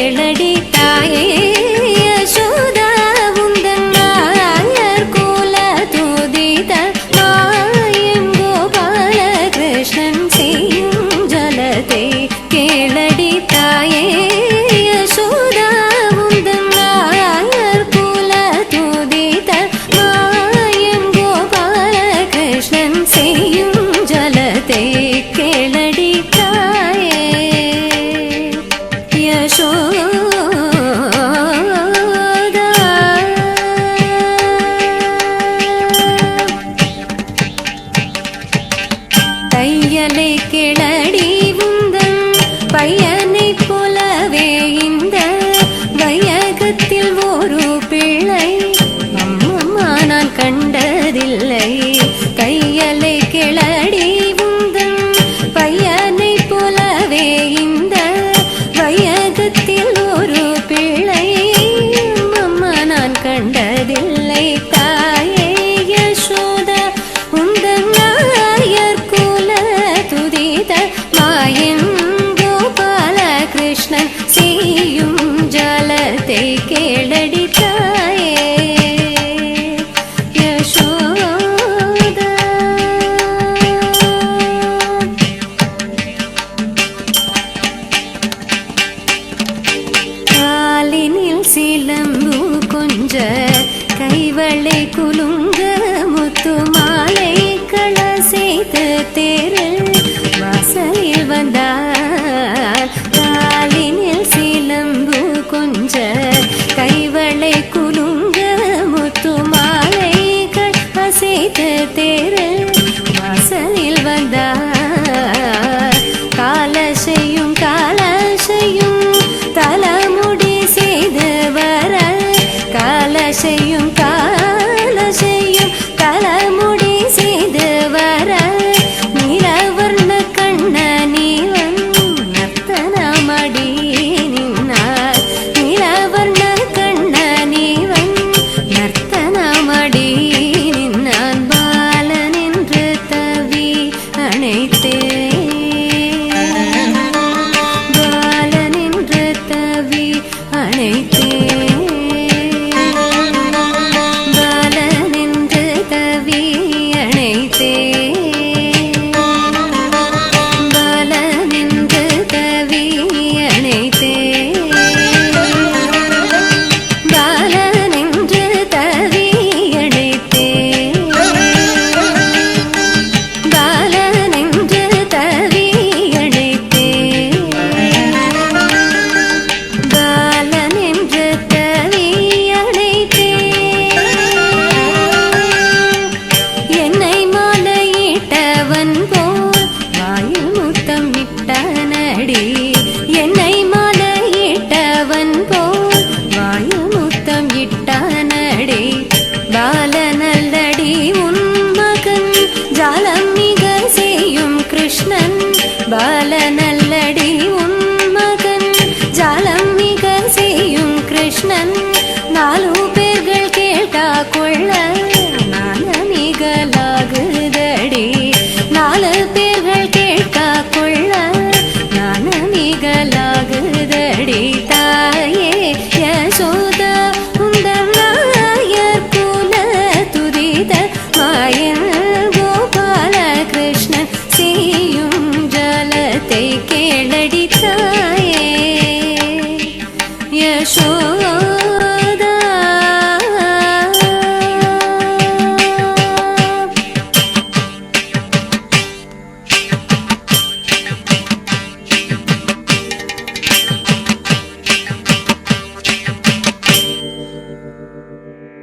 கேளடிதாயே யசோதா உந்தன் நாயர் குல துதித மாயங்கோ பாலகிருஷ்ணன் செய்யும் ஜலத்தை கேளடிதாயே யசோதா உந்தன் நாயர் குல துதித மாயங்கோ பாலகிருஷ்ணன் செய்யும் ஜலத்தை கேளடிதாயே யசோதா தையலை கிளடி உந்தன் பையனை போலவே இந்த வையகத்தில் ஒரு பிள்ளை அம்மம்மா நான் கண்டதில்லை. தையலை கிளடி உந்தன் பையனை போலவே இந்த வையகத்தில் ஒரு பிள்ளை அம்மம்மா நான் கண்டதில்லை. தாயே யசோதா உந்தன் மாயன் கோபாலகிருஷ்ணன் செய்யும் ஜலத்தை கேளடிதாயே யசோதா. காலினில் சிலம்பு கொஞ்ச கைவளை குலுங்க முத்து மாலை கலசைத்து தேரு வாசலில் வந்தார். காலினில் சிலம்பு கொஞ்ச கைவளை குலுங்க முத்து மாலைகள் அசைத்து தேரு வாசலில் வந்தார். காலசையும் காலசையும் தலமுடி செய்து வர காலசையும்